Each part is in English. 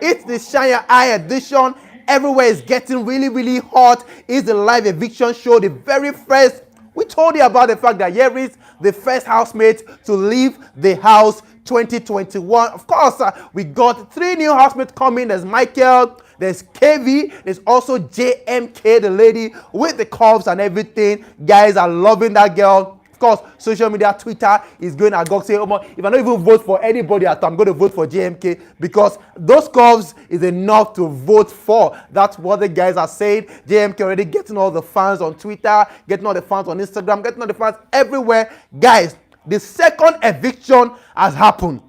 It's the Shine Your Eye edition. Everywhere is getting really, really hot. It's the live eviction show, the very first. We told you about the fact that here is the first housemate to leave the house 2021. Of course, we got 3 new housemates coming. There's Michael, there's KV, there's also JMK, the lady with the curves and everything. Guys are loving that girl. Of course, social media, Twitter is going agog saying, oh, if I don't even vote for anybody at all, I'm going to vote for JMK because those curves is enough to vote for. That's what the guys are saying. JMK already getting all the fans on Twitter, getting all the fans on Instagram, getting all the fans everywhere. Guys, the second eviction has happened.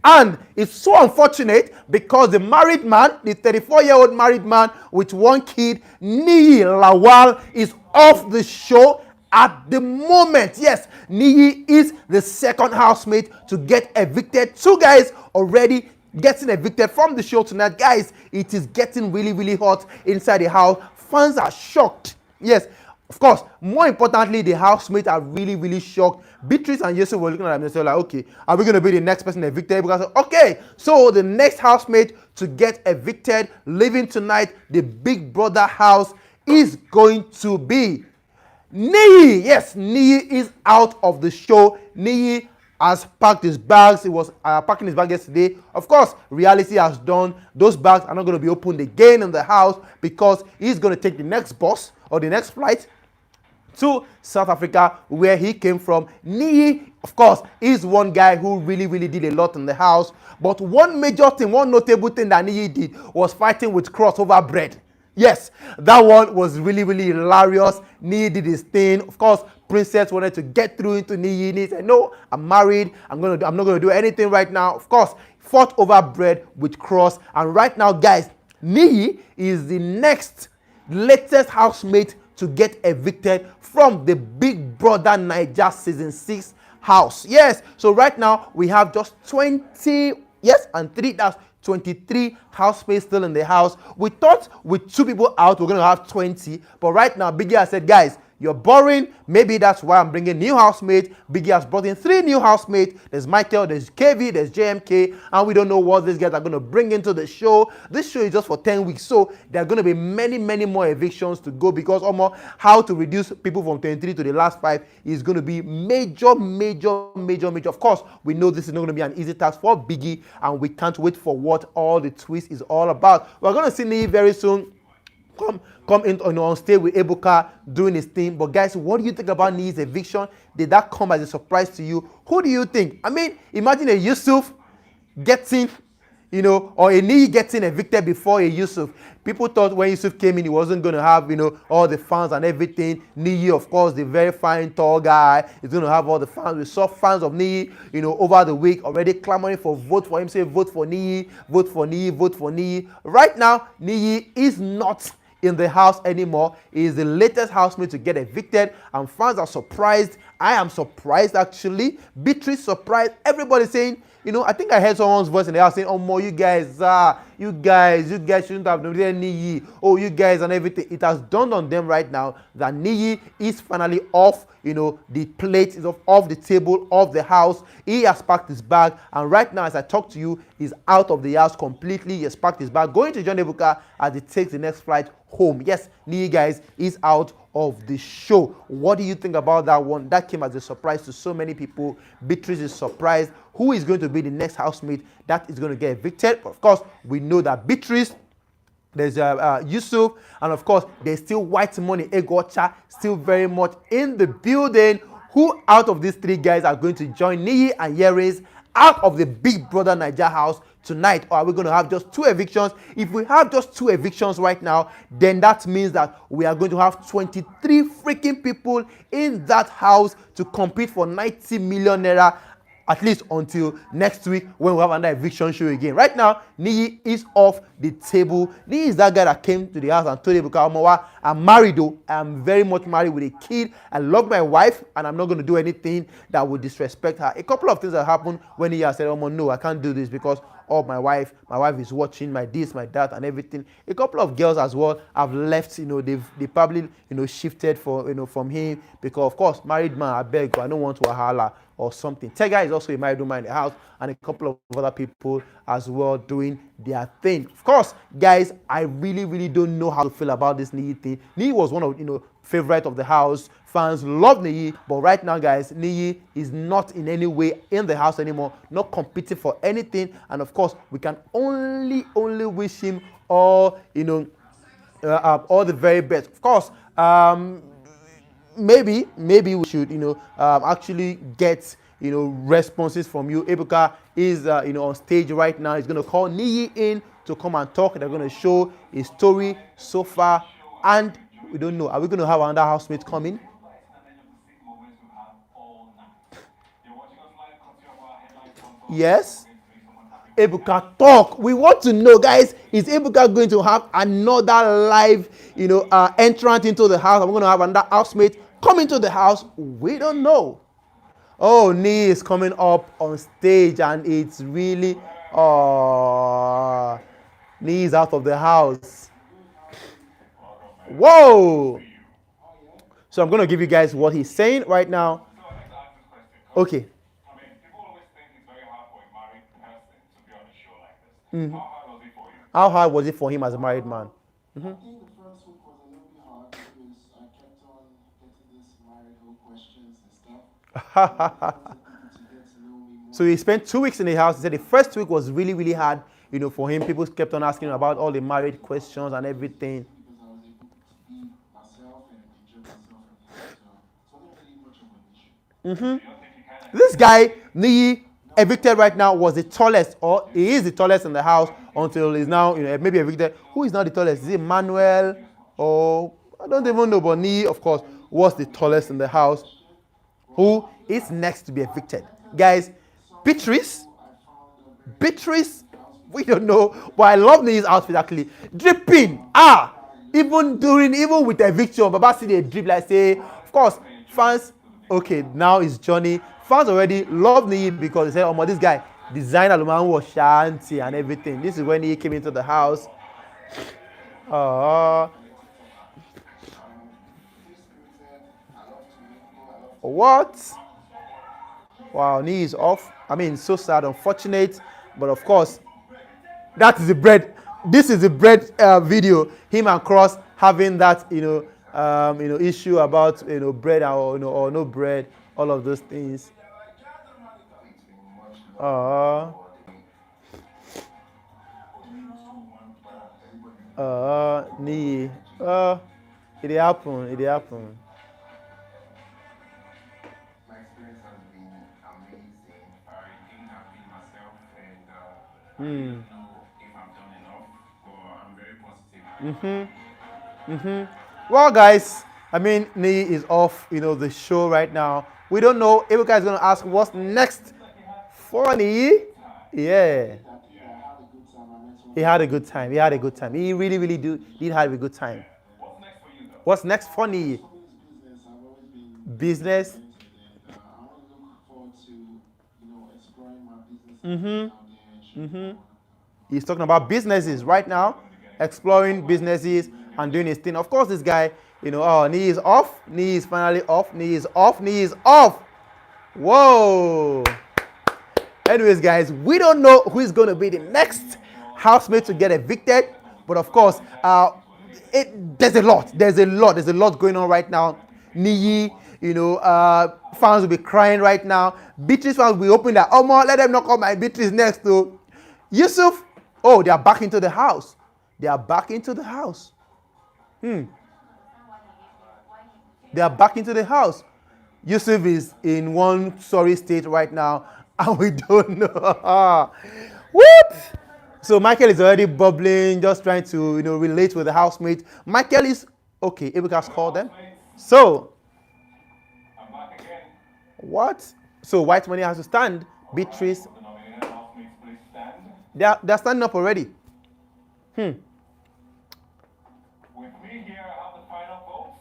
And it's so unfortunate because the married man, the 34-year-old married man with 1 kid, NIYI Lawal, is off the show at the moment. Yes, NIYI is the second housemate to get evicted. 2 guys already getting evicted from the show tonight. Guys, it is getting really, really hot inside the house. Fans are shocked. Yes, of course, more importantly, the housemates are really, really shocked. Beatrice and Yusuf were looking at them and said, like, okay, are we going to be the next person evicted? Because, okay, so the next housemate to get evicted, living tonight, the Big Brother house, is going to be NIYI. Yes, NIYI is out of the show. NIYI has packed his bags. He was packing his bag yesterday. Of course, reality has done. Those bags are not going to be opened again in the house because he's going to take the next bus or the next flight to South Africa, where he came from. NIYI, of course, is one guy who really, really did a lot in the house. But one major thing, one notable thing that NIYI did was fighting with crossover bread. Yes, that one was really, really hilarious. NIYI did his thing. Of course, Princess wanted to get through into NIYI. NIYI said, no, I'm married. I'm not going to do anything right now. Of course, fought over bread with Cross. And right now, guys, NIYI is the next latest housemate to get evicted from the Big Brother Naija Season 6 house. Yes, so right now, we have just 20, yes, and 3, that's 23 housemates still in the house. We thought with 2 people out, we're going to have 20. But right now, Biggie has said, guys, you're boring. Maybe that's why I'm bringing new housemates. Biggie has brought in 3 new housemates. There's Michael, there's KV, there's JMK. And we don't know what these guys are going to bring into the show. This show is just for 10 weeks. So there are going to be many, many more evictions to go because almost how to reduce people from 23 to the last 5 is going to be major, major, major, major. Of course, we know this is not going to be an easy task for Biggie. And we can't wait for what all the twist is all about. We're going to see NIYI very soon. Come in on stage with Ebuka doing his thing. But guys, what do you think about NIYI's eviction? Did that come as a surprise to you? Who do you think? I mean, imagine a Yusuf getting, or a NIYI getting evicted before a Yusuf. People thought when Yusuf came in, he wasn't going to have, all the fans and everything. NIYI, of course, the very fine, tall guy, is going to have all the fans. We saw fans of NIYI, over the week already clamoring for vote for him, say vote for NIYI, vote for NIYI, vote for NIYI. Right now, NIYI is not in the house anymore. He is the latest housemate to get evicted, and fans are surprised. I am surprised, actually. Beatrice surprised. Everybody saying, I think I heard someone's voice in the house saying, oh, more you guys shouldn't have known NIYI. Oh, you guys and everything. It has dawned on them right now that NIYI is finally off, the plate is off the table, off the house. He has packed his bag, and right now, as I talk to you, he's out of the house completely. He has packed his bag, going to join Ebuka as he takes the next flight home. Yes, NIYI, guys, is out of the show. What do you think about that one? That came as a surprise to so many people. Beatrice is surprised. Who is going to be the next housemate that is going to get evicted? But of course, we know that Beatrice, there's Yusuf, and of course, there's still White Money, Egocha, still very much in the building. Who out of these 3 guys are going to join NIYI and Yeris out of the Big Brother Naija house tonight? Or are we going to have just 2 evictions? If we have just 2 evictions right now, then that means that we are going to have 23 freaking people in that house to compete for 90 million naira, at least until next week when we have another eviction show again. Right now, NIYI is off the table. NIYI is that guy that came to the house and told Ebuka, I'm married though. I'm very much married with a kid. I love my wife and I'm not going to do anything that would disrespect her. A couple of things that happened when NIYI said, no, I can't do this because of my wife is watching my this, my that, and everything. A couple of girls as well have left. They probably shifted for from him because of course married man, I beg, I don't want to wahala. or something. Tega is also a married woman in the house, and a couple of other people as well doing their thing. Of course, guys, I really, really don't know how to feel about this NIYI thing. NIYI was one of, favorite of the house. Fans love NIYI, but right now, guys, NIYI is not in any way in the house anymore, not competing for anything. And of course, we can only wish him all, all the very best. Of course, maybe we should, actually get, responses from you. Ebuka is, on stage right now. He's going to call NIYI in to come and talk. They're going to show his story so far, and we don't know. Are we going to have another housemate coming? Yes. Ebuka, talk. We want to know, guys. Is Ebuka going to have another live, entrant into the house? I'm going to have another housemate come into the house. We don't know. Oh, NIYI is coming up on stage, and it's really, NIYI is out of the house. Whoa. So I'm going to give you guys what he's saying right now. Okay. Mm-hmm. How hard was it for him as a married man? Mm-hmm. I think the first week was a little bit hard because I kept on getting these marital questions and stuff. So he spent 2 weeks in the house. He said the first week was really, really hard, for him. People kept on asking about all the married questions and everything. Because I was able to be myself and enjoy myself in the house. So it wasn't really much of an issue. Mm-hmm. This guy, NIYI, Evicted right now, was the tallest, or he is the tallest in the house until he's now, maybe Evicted. Who is now the tallest? Is it Manuel? Or I don't even know, but NIYI, of course, was the tallest in the house. Who is next to be evicted? Guys, Beatrice, we don't know, but I love NIYI's outfit actually. Dripping, even with eviction, Baba see the drip like say, of course, fans, okay, now it's Johnny. Fans already love NIYI because they say, oh, this guy designed Aluman was shanty and everything. This is when he came into the house. What? Wow, NIYI is off. I mean, so sad, unfortunate, but of course, that is the bread. This is the bread video. Him and Cross having that, issue about bread or no bread, all of those things. NIYI. It happened. My experience has been amazing. I think I've been myself, and I don't know if I've done enough, but I'm very positive. Well, guys, I mean, NIYI is off, the show right now. We don't know. Ebuka is going to ask what's next for NIYI. Yeah. He had a good time. He really, really did have a good time. What's next for NIYI? Business. I want to look forward to, exploring my business. He's talking about businesses right now, exploring businesses and doing his thing. Of course, this guy, NIYI is off. NIYI is finally off. NIYI is off. Whoa. Anyways, guys, we don't know who is going to be the next housemate to get evicted, but of course, there's a lot going on right now. NIYI, fans will be crying right now. Beatrice fans will be hoping that, let them not call my Beatrice next to Yusuf. Oh, they are back into the house. They are back into the house. Yusuf is in one sorry state right now, and we don't know. What? So Michael is already bubbling, just trying to, relate with the housemate. Michael is okay. Ebuka's called them. So, I'm back again. what? So white money has to stand. Beatrice, The nominated housemates, please stand. they're standing up already. With me here, I have the final votes.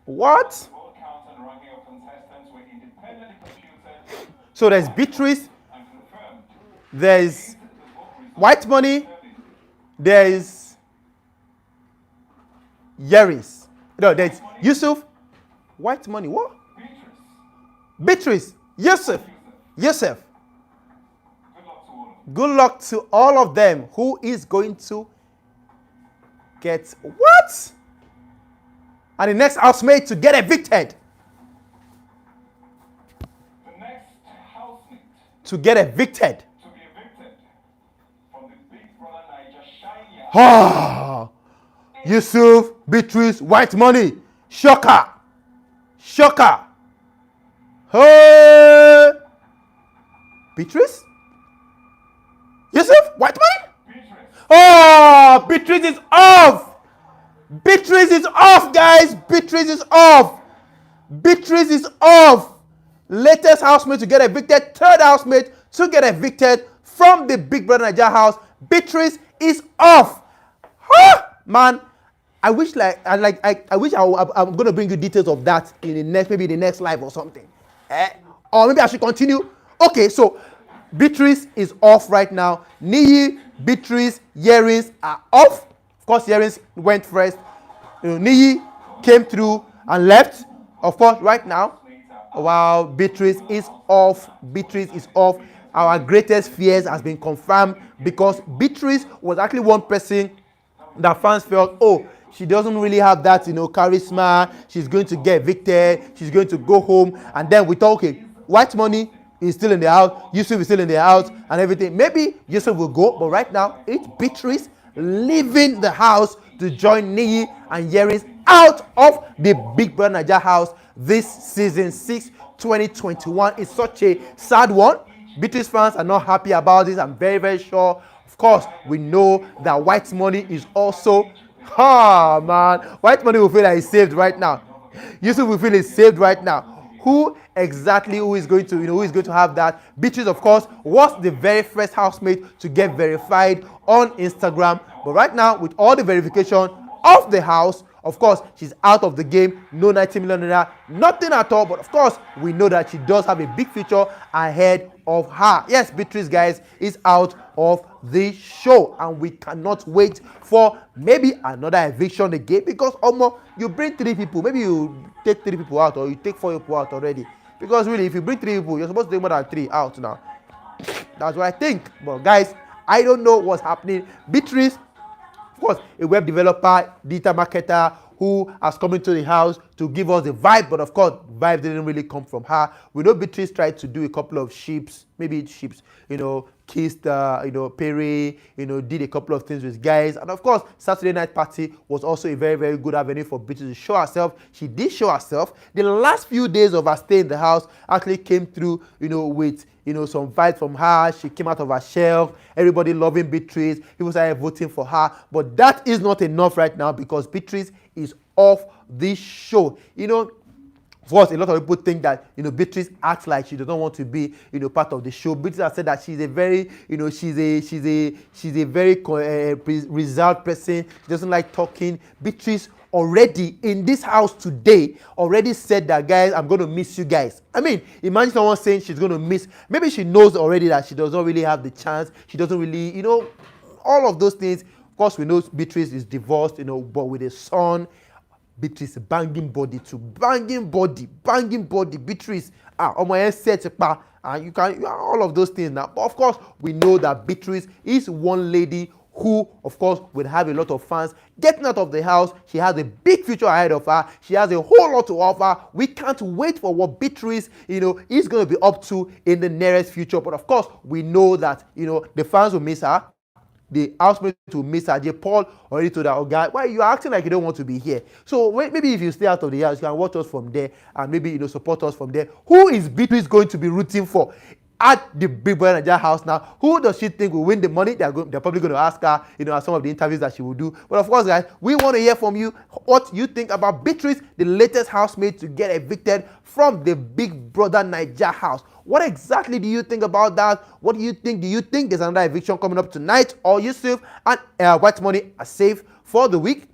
What? Vote count and ranking of contestants were independently computed So there's Beatrice, and confirmed. there's white money, there's Yeris. No, there's Yusuf. White money, what? Beatrice, Beatrice. Yusuf. Yusuf. Good luck to all of them. Good luck to all of them. Who is going to get what? And the next housemate to get evicted. The next housemate To get evicted. to be evicted from the Big Brother Naija shiny Ah, Yusuf, Beatrice, white money. Shocker. Shocker. Hey. Beatrice? Yusuf, white money? Beatrice. Oh, Beatrice is off. Beatrice is off, guys. Beatrice is off. Beatrice is off. Latest housemate to get evicted. Third housemate to get evicted from the Big Brother Naija house. Beatrice is off. Huh? Man, I wish I'm gonna bring you details of that in the next, maybe the next live or something. Or maybe I should continue. Okay, so Beatrice is off right now. NIYI, Beatrice, Yerins are off. Of course, Yerins went first. NIYI came through and left. Of course, right now, while Beatrice is off, Beatrice is off. Our greatest fears has been confirmed because Beatrice was actually one person that fans felt, oh, she doesn't really have that, charisma. She's going to get evicted. She's going to go home. And then we thought, okay, white money is still in the house. Yusuf is still in the house and everything. Maybe Yusuf will go, but right now, it's Beatrice leaving the house to join NIYI and Yerins out of the Big Brother Naija house this season 6, 2021. It's such a sad one. Beatrice fans are not happy about this. I'm very, very sure. Of course, we know that white money is also, man, white money will feel like it's saved right now. Yusuf will feel it's saved right now. Who is going to have that? Beatrice, of course, was the very first housemate to get verified on Instagram. But right now, with all the verification of the house, of course, she's out of the game. No 90 million naira, nothing at all. But of course, we know that she does have a big future ahead of her. Yes, Beatrice, guys, is out of the show. And we cannot wait for maybe another eviction again. Because, you bring 3 people. Maybe you take 3 people out or you take 4 people out already. Because really, if you bring 3 people, you're supposed to take more than 3 out now. That's what I think. But guys, I don't know what's happening. Beatrice, of course, a web developer, digital marketer who has come into the house to give us the vibe, but of course, vibe didn't really come from her. We know Beatrice tried to do a couple of kissed, Perry, did a couple of things with guys. And of course, Saturday night party was also a very, very good avenue for Beatrice to show herself. She did show herself. The last few days of her stay in the house actually came through, with some vibes from her. She came out of her shell. Everybody loving Beatrice. People started voting for her. But that is not enough right now because Beatrice is off this show. Of course, a lot of people think that Beatrice acts like she doesn't want to be part of the show. Beatrice has said that she's a very she's a very reserved person. She doesn't like talking. Beatrice already in this house today already said that, guys, I'm going to miss you guys. I mean, imagine someone saying she's going to miss. Maybe she knows already that she doesn't really have the chance. She doesn't really, all of those things. Of course, we know Beatrice is divorced, but with a son. Beatrice banging body. Beatrice, on my head set you can all of those things now. But of course, we know that Beatrice is one lady who, of course, will have a lot of fans getting out of the house. She has a big future ahead of her. She has a whole lot to offer. We can't wait for what Beatrice, is going to be up to in the nearest future. But of course, we know that, the fans will miss her. The housemate will miss her. J. Paul already told her, oh guy, why you acting like you don't want to be here? So maybe if you stay out of the house, you can watch us from there and maybe support us from there. Who is Beatrice going to be rooting for at the Big Brother Naija house now? Who does she think will win the money? They're probably going to ask her, at some of the interviews that she will do. But of course, guys, we want to hear from you what you think about Beatrice, the latest housemate to get evicted from the Big Brother Naija house. What exactly do you think about that? What do you think? Do you think there's another eviction coming up tonight? Or Yusuf and White Money are safe for the week?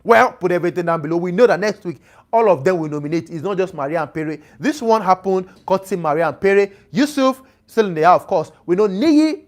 Well, put everything down below. We know that next week, all of them will nominate. It's not just Maria and Perry. This one happened, courtesy Maria and Perry. Yusuf, still in the house, of course. We know NIYI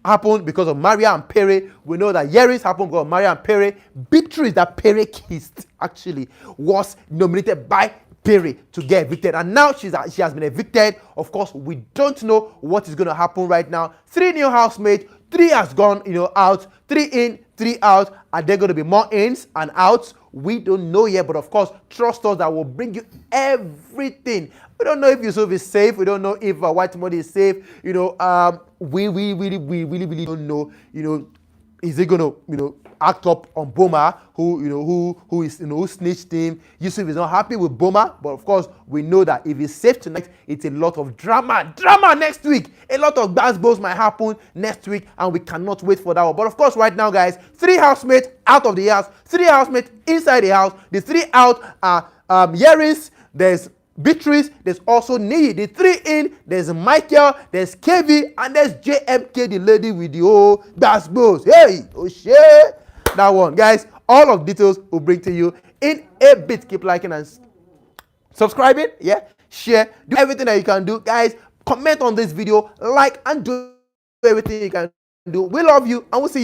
happened because of Maria and Perry. We know that Yerins happened because of Maria and Perry. Beatrice, that Perry kissed, actually, was nominated by Perry to get evicted, and now she has been evicted. Of course, we don't know what is going to happen right now. 3 new housemates, 3 has gone, out, 3 in, 3 out. Are there going to be more ins and outs? We don't know yet, but of course, trust us that will bring you everything. We don't know if Yusuf is safe. We don't know if White Money is safe. We really don't know. Is he gonna act up on Boma, who snitched him? Yusuf is not happy with Boma, but of course we know that if he's safe tonight, it's a lot of drama next week. A lot of bad balls might happen next week, and we cannot wait for that one. But of course, right now, guys, 3 housemates out of the house, 3 housemates inside the house. The 3 out are Yeris, there's Beatrice, there's also NIYI. The 3 in, there's Michael, there's KV, and there's JMK, the lady with the old basketballs. Hey, oh shit, that one, guys. All of details will bring to you in a bit. Keep liking and subscribing, share, do everything that you can do, guys. Comment on this video, like, and do everything you can do. We love you, and we'll see you.